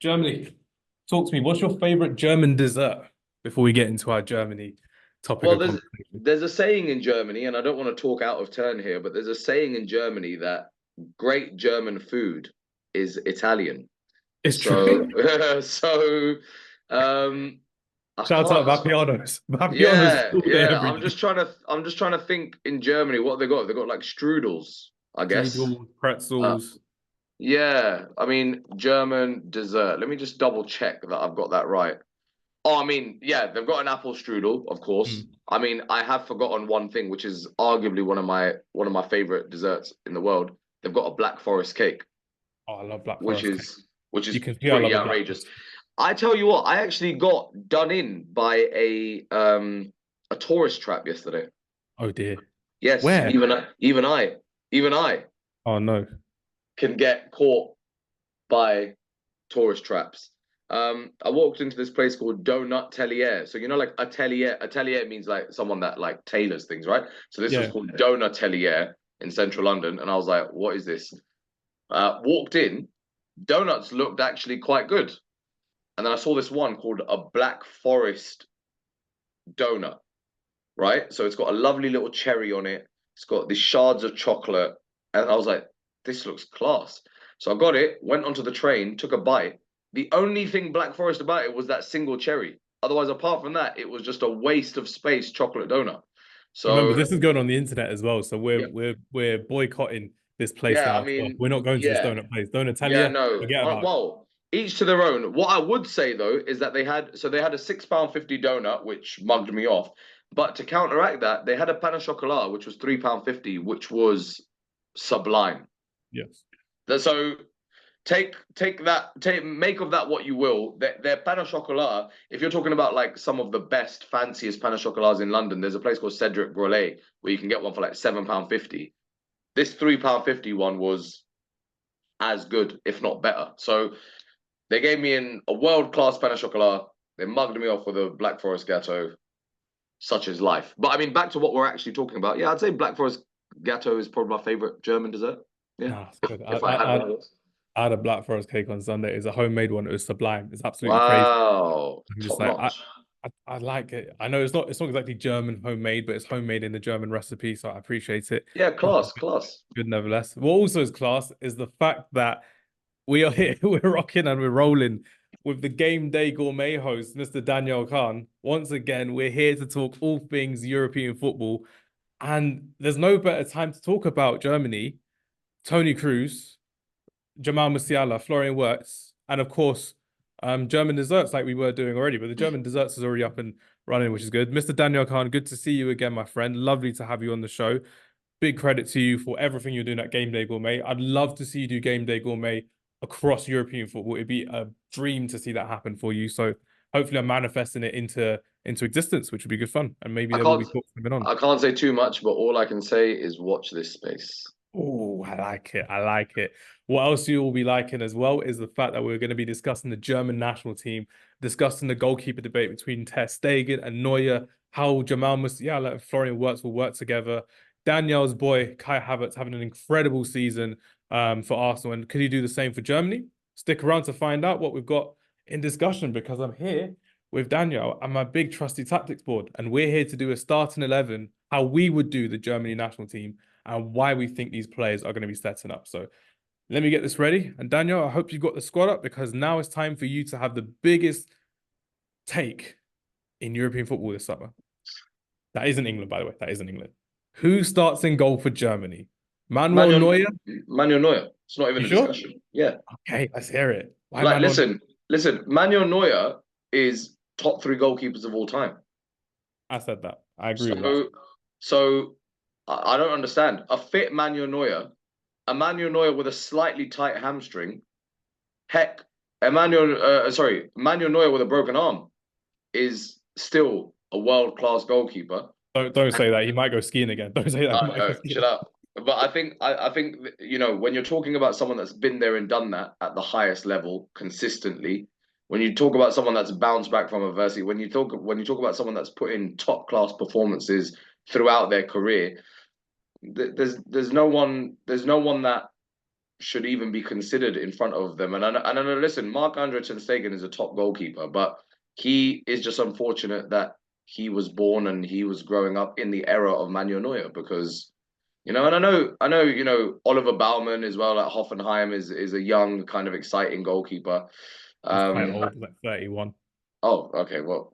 Germany. Talk to me. What's your favorite German dessert before we get into our Germany topic Well, of there's conversation? there's a saying in Germany, and I don't want to talk out of turn here, but there's a saying in Germany that great German food is Italian. It's So, true. so um, I Shout out can't. Vapianos. Vapianos Yeah, all day, yeah. every I'm day. just trying to. I'm just trying to think in Germany what they got. They got like strudels, I guess. Strudel, Uh, pretzels. yeah. I mean, German dessert. Let me just double check that I've got that right. Oh, I mean, yeah, they've got an apple strudel, of course. Mm. I mean, I have forgotten one thing, which is arguably one of my favorite desserts in the world. They've got a black forest cake, Oh, I love Black which Forest cake. is which is You can see I love pretty a Black outrageous. Forest. I tell you what, I actually got done in by a tourist trap yesterday. Oh dear. Yes, Where? even I Oh no. can get caught by tourist traps. I walked into this place called Donut Tellier. So like atelier means like someone that like tailors things, right? So this was Yeah. called Donut Tellier in central London, and I was like, "What is this?" Walked in, donuts looked actually quite good, and then I saw this one called a Black Forest donut, right? So it's got a lovely little cherry on it. It's got these shards of chocolate, and I was like, "This looks class." So I got it, went onto the train, took a bite. The only thing Black Forest about it was that single cherry. Otherwise, apart from that, it was just a waste of space chocolate donut. Remember, So this is going on the internet as well. So we're yeah, we're we're boycotting this place yeah. now I as well. mean, We're not going to this yeah, donut place. yeah. Donatellia, No. forget about it. Well, each to their own. What I would say though is that they had a £6.50 donut, which mugged me off. But to counteract that, they had a pain au chocolat, which was £3.50, which was sublime. Yes. So take that, make of that what you will. Their pain au chocolat, if you're talking about like some of the best fanciest pain au chocolats in London, there's a place called Cedric Grolet where you can get one for like £7.50. This £3.50 one was as good, if not better. So they gave me in a world class pain au chocolat. They mugged me off with a Black Forest gâteau. Such is life. But I mean, back to what we're actually talking about. Yeah, I'd say Black Forest gâteau is probably my favorite German dessert. Yeah, Nah, it's if, good. if I had one of those. I had a Black Forest cake on Sunday. It's a homemade one. It was sublime. It's absolutely crazy. Wow, I'm just top like, notch. I like it. I know it's not exactly German homemade, but it's homemade in the German recipe, so I appreciate it. Yeah, It's class, class. good nevertheless. What also is class is the fact that we are here, we're rocking and we're rolling with the game day gourmet host, Mr. Daniel Khan. Once again, we're here to talk all things European football. And there's no better time to talk about Germany, Tony Cruz, Jamal Musiala, Florian Wirtz, and of course, German desserts like we were doing already. But the German desserts is already up and running, which is good. Mr. Daniel Khan, good to see you again, my friend. Lovely to have you on the show. Big credit to you for everything you're doing at Game Day Gourmet. I'd love to see you do Game Day Gourmet across European football. It'd be a dream to see that happen for you. So hopefully, I'm manifesting it into existence, which would be good fun. And maybe I there will can't be talks coming on. I can't say too much, but all I can say is watch this space. Oh, I like it. I like it. What else you will be liking as well is the fact that we're going to be discussing the German national team, discussing the goalkeeper debate between Ter Stegen and Neuer, how Jamal Musiala and Florian Wirtz will work together. Daniel's boy Kai Havertz having an incredible season for Arsenal, and could he do the same for Germany? Stick around to find out what we've got in discussion because I'm here with Daniel and my big trusty tactics board, and we're here to do a starting 11, how we would do the Germany national team and why we think these players are going to be setting up. So let me get this ready. And Daniel, I hope you got the squad up because now it's time for you to have the biggest take in European football this summer. That isn't England, by the way. That isn't England. Who starts in goal for Germany? Manuel Manuel Neuer? Manuel Neuer. It's not even You a sure? discussion. Yeah. Okay, let's hear it. Why Like, Manuel? listen. Manuel Neuer is top three goalkeepers of all time. I said that. I agree with that. So, so I don't understand. A fit Manuel Neuer, a Manuel Neuer with a slightly tight hamstring. Heck, Manuel Neuer with a broken arm is still a world class goalkeeper. Don't say that. He might go skiing again. Don't say that. He might go No, chill skiing. out. But I think when you're talking about someone that's been there and done that at the highest level consistently, when you talk about someone that's bounced back from adversity, when you talk about someone that's put in top class performances throughout their career, there's no one that should even be considered in front of them. And I know, listen, Marc-Andre ter Stegen is a top goalkeeper, but he is just unfortunate that he was born and he was growing up in the era of Manuel Neuer because and Oliver Baumann as well at Hoffenheim is a young kind of exciting goalkeeper. He's quite Um, old, like 31. oh, okay, well,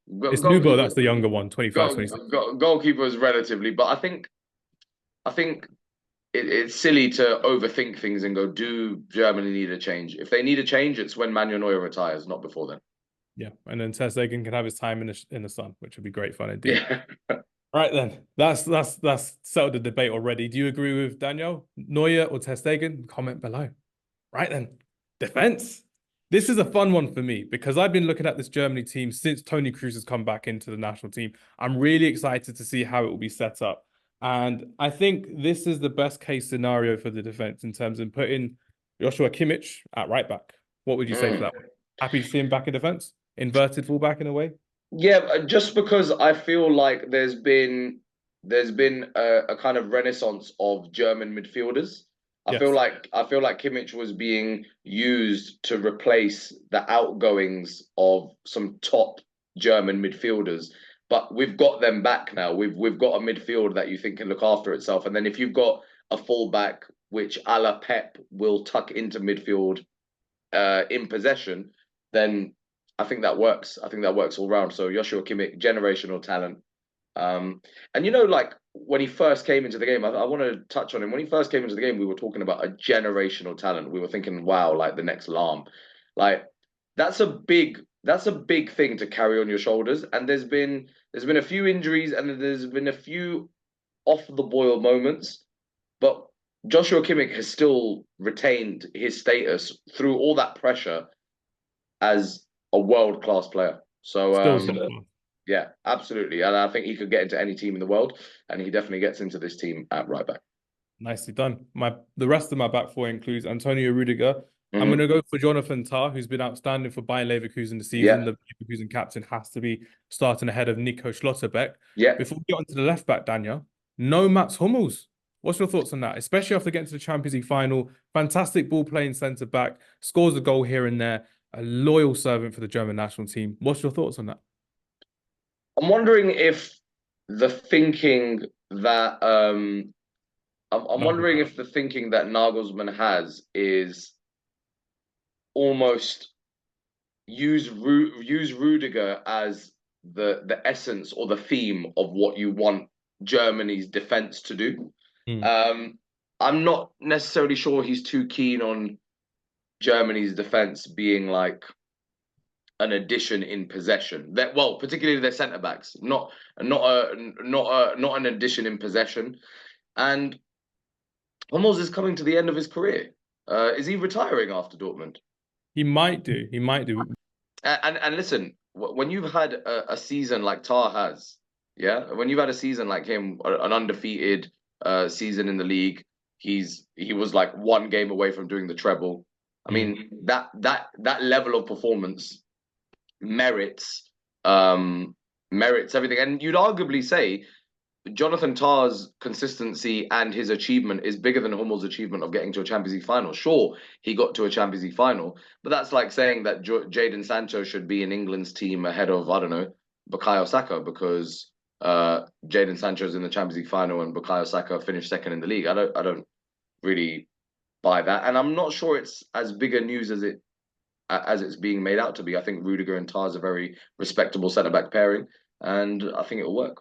It's Nubo, goalkeeper, that's the younger one, 25, 26. goalkeeper is relatively, but I think it's silly to overthink things and go, do Germany need a change? If they need a change, it's when Manuel Neuer retires, not before then. Yeah, and then ter Stegen can have his time in the sun, which would be great fun indeed. Yeah. All right then, that's settled the debate already. Do you agree with Daniel, Neuer or ter Stegen? Comment below. Right then, defense. This is a fun one for me because I've been looking at this Germany team since Tony Kroos has come back into the national team. I'm really excited to see how it will be set up. And I think this is the best case scenario for the defense in terms of putting Joshua Kimmich at right back. What would you say for that one? Happy to see him back in defense? Inverted fullback in a way? Yeah, just because I feel like there's been a kind of renaissance of German midfielders. Yes, I feel like Kimmich was being used to replace the outgoings of some top German midfielders. But we've got them back now. We've got a midfield that you think can look after itself. And then if you've got a fullback which a la Pep will tuck into midfield in possession, then I think that works. I think that works all round. So Joshua Kimmich, generational talent. And like when he first came into the game, I want to touch on him. When he first came into the game, we were talking about a generational talent. We were thinking, wow, like the next Lam. Like that's a big thing to carry on your shoulders. And there's been a few injuries and there's been a few off the boil moments, but Joshua Kimmich has still retained his status through all that pressure as a world class player. So still top class. yeah, absolutely, and I think he could get into any team in the world, and he definitely gets into this team at right back. Nicely done. The rest of my back four includes Antonio Rudiger. I'm going Mm-hmm. to go for Jonathan Tah, who's been outstanding for Bayer Leverkusen this season. Yeah, The Leverkusen captain has to be starting ahead of Nico Schlotterbeck. yeah. Before we get onto the left back, Daniel, no Mats Hummels. What's your thoughts on that? Especially after getting to the Champions League final. Fantastic ball playing centre back, scores a goal here and there, a loyal servant for the German national team. What's your thoughts on that? I'm wondering if the thinking that I'm No. wondering if the thinking that Nagelsmann has is almost use Rudiger as the essence or the theme of what you want Germany's defense to do. Hmm. Um, I'm not necessarily sure he's too keen on Germany's defense being like an addition in possession. That well, particularly their centre backs, not an addition in possession. And Hummels is coming to the end of his career. Is he retiring after Dortmund? He might do. He might do. And listen, when you've had a season like Tar has, yeah, when you've had a season like him, an undefeated season in the league, he was like one game away from doing the treble. I Hmm. mean that level of performance merits merits everything. And you'd arguably say Jonathan Tah's consistency and his achievement is bigger than Hummel's achievement of getting to a Champions League final. Sure, he got to a Champions League final, but that's like saying that Jadon Sancho should be in England's team ahead of, I don't know, Bukayo Saka because Jadon Sancho's in the Champions League final and Bukayo Saka finished second in the league. I don't really buy that, and I'm not sure it's as big a news as it's being made out to be. I think Rudiger and Tah is a very respectable centre back pairing, and I think it'll work.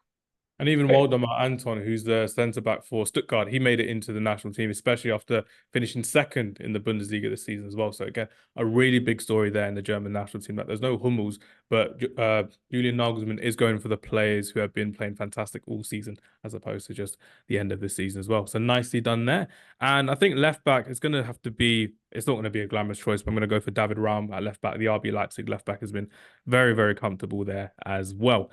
And even Waldemar Anton, who's the centre back for Stuttgart, he made it into the national team, especially after finishing second in the Bundesliga this season as well. So again, a really big story there in the German national team that there's no Hummels, but Julian Nagelsmann is going for the players who have been playing fantastic all season, as opposed to just the end of the season as well. So nicely done there. And I think left back is going to have to be, it's not going to be a glamorous choice, but I'm going to go for David Raum at left back. The RB Leipzig left back has been very, very comfortable there as well.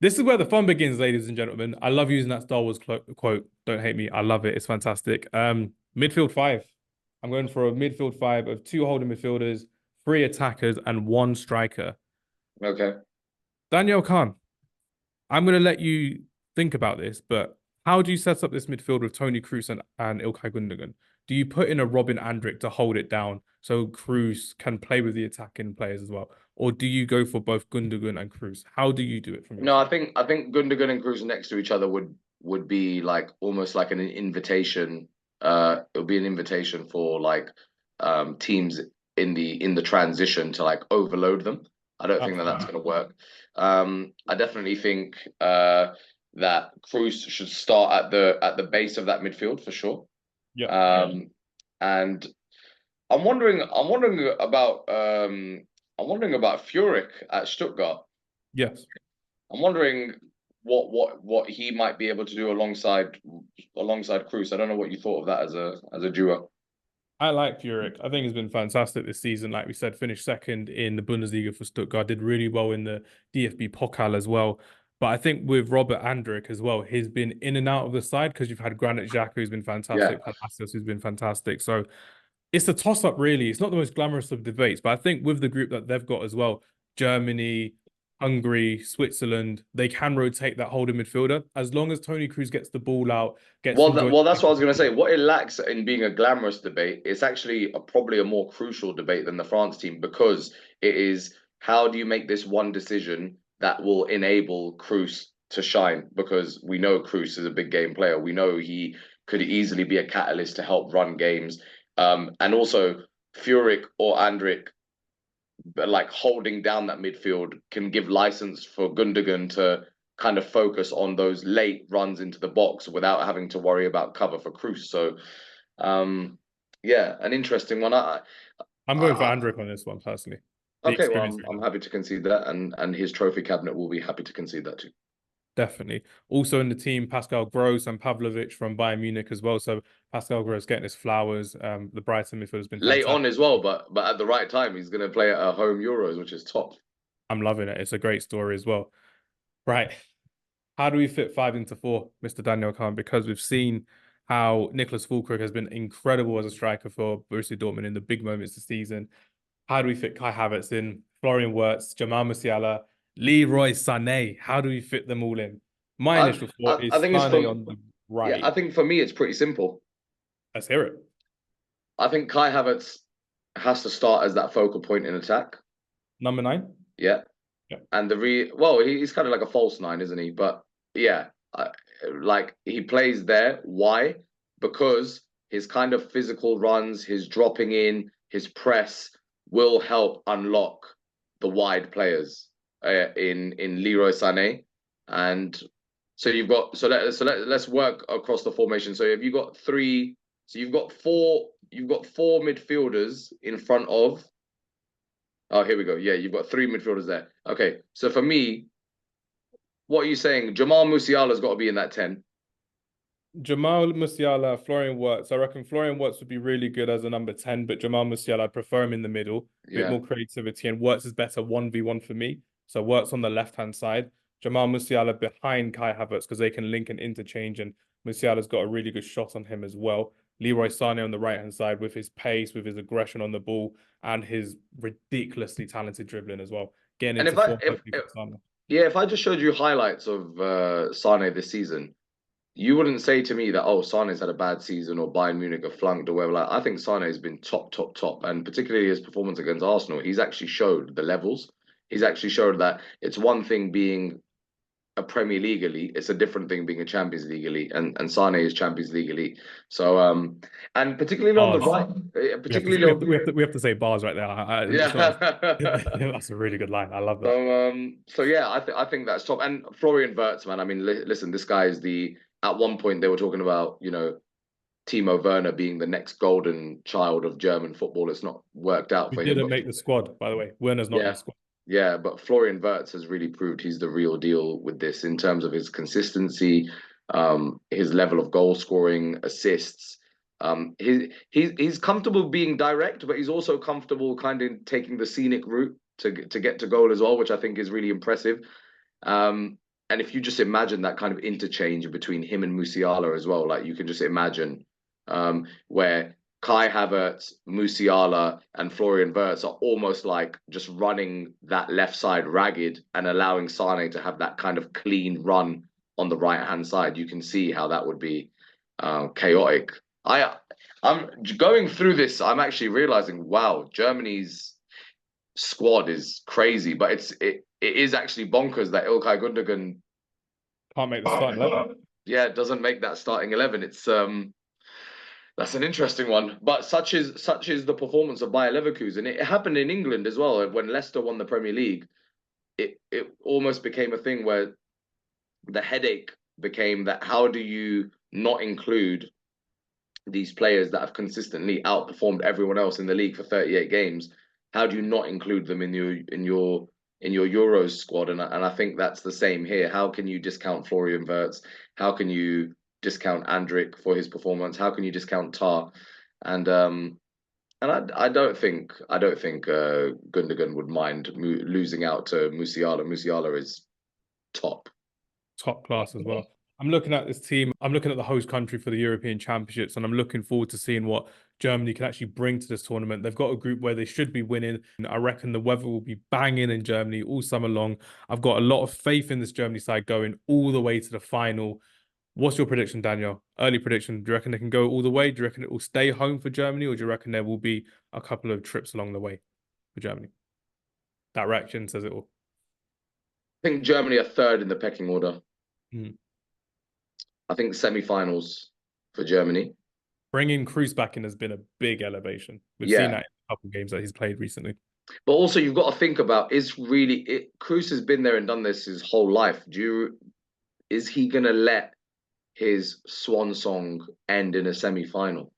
This is where the fun begins, ladies and gentlemen. I love using that Star Wars quote. Don't hate me. I love it. It's fantastic. Midfield five. I'm going for a midfield five of two holding midfielders, three attackers, and one striker. Okay. Daniel Khan, I'm going to let you think about this, but how do you set up this midfield with Tony Kroos and Ilkay Gundogan? do you put in a Robin Andrik to hold it down so Cruz can play with the attacking players as well? Or do you go for both Gundogan and Cruz? How do you do it from your No, side? I think Gundogan and Cruz next to each other would be like almost like an invitation. It would be an invitation for like teams in the transition to like overload them. I don't think that that's Absolutely. going to work. I definitely think that Cruz should start at the base of that midfield for sure. Yeah. And I'm wondering about Furyk at Stuttgart. Yes. I'm wondering what he might be able to do alongside Cruz. I don't know what you thought of that as a duo. I like Furyk. I think he's been fantastic this season. Like we said, finished second in the Bundesliga for Stuttgart, did really well in the DFB Pokal as well. But I think with Robert Andrik as well, he's been in and out of the side because you've had Granit Xhaka, who's been Yeah. fantastic, Palacios, who's been fantastic. So it's a toss up, really. It's not the most glamorous of debates, but I think with the group that they've got as well, Germany, Hungary, Switzerland, they can rotate that holding midfielder as long as Tony Cruz gets the ball out, gets to enjoy. Well, that's what I was going to say. What it lacks in being a glamorous debate, it's actually probably a more crucial debate than the France team because it is how do you make this one decision that will enable Cruz to shine? Because we know Cruz is a big game player. We know he could easily be a catalyst to help run games. And also Furyk or Andrik like holding down that midfield can give license for Gundogan to kind of focus on those late runs into the box without having to worry about cover for Cruz. So, yeah, an interesting one. I'm going for I, Andrik on this one personally. The okay, well, experience we I'm have. happy to concede that, and his trophy cabinet will be happy to concede that too. Definitely. Also in the team, Pascal Gross and Pavlovic from Bayern Munich as well. So Pascal Gross getting his flowers. The Brighton midfield has been Late on fantastic. as well, but at the right time, he's going to play at a home Euros, which is top. I'm loving it. It's a great story as well. Right. How do we fit five into four, Mr. Daniel Khan? Because we've seen how Nicholas Füllkrug has been incredible as a striker for Borussia Dortmund in the big moments this season. How do we fit Kai Havertz in, Florian Wirtz, Jamal Musiala, Leroy Sané? How do we fit them all in? My initial thought I is think it's Sané for on the yeah. I right. think for me, it's pretty simple. Let's hear it. I think Kai Havertz has to start as that focal point in attack. Number nine. Yeah. Yeah. And well, he's kind of like a false nine, isn't he? But yeah, like he plays there. Why? Because his kind of physical runs, his dropping in, his press will help unlock the wide players in Leroy Sané. And so let's work across the formation. So have you got three? So You've got four midfielders in front of. Oh, here we go. Yeah, you've got three midfielders there. Okay, so for me, what are you saying? Jamal Musiala's got to be in that 10. Jamal Musiala, Florian Wirtz. I reckon Florian Wirtz would be really good as a number 10, but Jamal Musiala, I prefer him in the middle. Bit Yeah. more creativity, and Wirtz is better 1v1 for me. So Wirtz on the left-hand side. Jamal Musiala behind Kai Havertz because they can link and interchange, and Musiala's got a really good shot on him as well. Leroy Sané on the right-hand side with his pace, with his aggression on the ball, and his ridiculously talented dribbling as well. Getting And into form, hopefully if for Sané. yeah, if I just showed you highlights of Sane this season, you wouldn't say to me that Sane's had a bad season or Bayern Munich have flunked or whatever. Like I think Sane has been top, and particularly his performance against Arsenal, he's actually showed the levels. He's actually showed that it's one thing being a Premier League elite. It's a different thing being a Champions League elite, and Sane is Champions League elite. So and particularly on the Bars. right, We have to particularly on we have to say bars right there. It's not. yeah. That's a really good line. I love that. So yeah, I think that's top. And Florian Wirtz, man. I mean, listen, this guy is the. At one point, they were talking about Timo Werner being the next golden child of German football. It's not worked out We for him, didn't but make the squad, by the way. Werner's not in yeah, the squad. yeah. But Florian Wirtz has really proved he's the real deal with this in terms of his consistency, his level of goal scoring, assists. He's comfortable being direct, but he's also comfortable kind of taking the scenic route to get to goal as well, which I think is really impressive. And if you just imagine that kind of interchange between him and Musiala as well, like you can just imagine where Kai Havertz, Musiala, and Florian Wirtz are almost like just running that left side ragged and allowing Sane to have that kind of clean run on the right hand side. You can see how that would be chaotic. I I'm going through this. I'm actually realizing, wow, Germany's squad is crazy, but it is actually bonkers that Ilkay Gundogan, Can't make the starting 11. yeah, doesn't make that starting 11. It's that's an interesting one. But such is the performance of Bayer Leverkusen. It happened in England as well when Leicester won the Premier League. It almost became a thing where the headache became that how do you not include these players that have consistently outperformed everyone else in the league for 38 games? How do you not include them in your Euros squad? And I think that's the same here. How can you discount Florian Wirtz? How can you discount Andrik for his performance? How can you discount Tar? And I don't think Gundogan would mind losing out to Musiala. Musiala is top. Top class as well. I'm looking at this team. I'm looking at the host country for the European Championships, and I'm looking forward to seeing what Germany can actually bring to this tournament. They've got a group where they should be winning. I reckon the weather will be banging in Germany all summer long. I've got a lot of faith in this Germany side going all the way to the final. What's your prediction, Daniel? Early prediction. Do you reckon they can go all the way? Do you reckon it will stay home for Germany, or do you reckon there will be a couple of trips along the way for Germany? That reaction says it all. I think Germany are third in the pecking order. Mm. I think semi-finals for Germany. Bringing Cruz back in has been a big elevation. We've seen Yeah, that in a couple of games that he's played recently. but also you've got to think about Cruz has been there and done this his whole life. Is he gonna let his swan song end in a semi-final?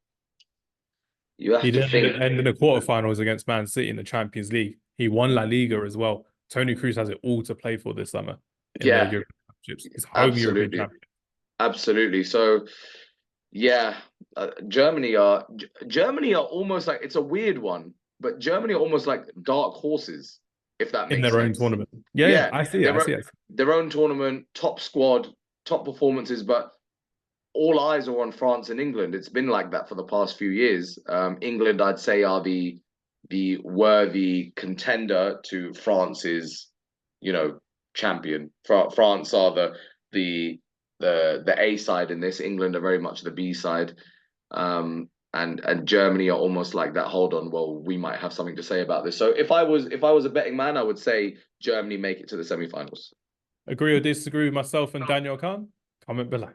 You He have to did think. end in the quarterfinals against Man City in the Champions League. He won La Liga as well. Tony Cruz has it all to play for this summer in the Yeah, European Championships. His home European absolutely, Championship. absolutely. So yeah, Germany are almost like it's a weird one, but Germany are almost like dark horses, if that In makes their own sense. tournament. Yeah, yeah, Yeah, I see it. I their see it. their own tournament, top squad, top performances, but all eyes are on France and England. It's been like that for the past few years. England, I'd say, are the worthy contender to France's, champion. France are the the A side in this. England are very much the B side. And Germany are almost like that. Hold on, well, we might have something to say about this. So if I was a betting man, I would say Germany make it to the semi-finals. Agree or disagree with myself and Daniel Khan? Comment below.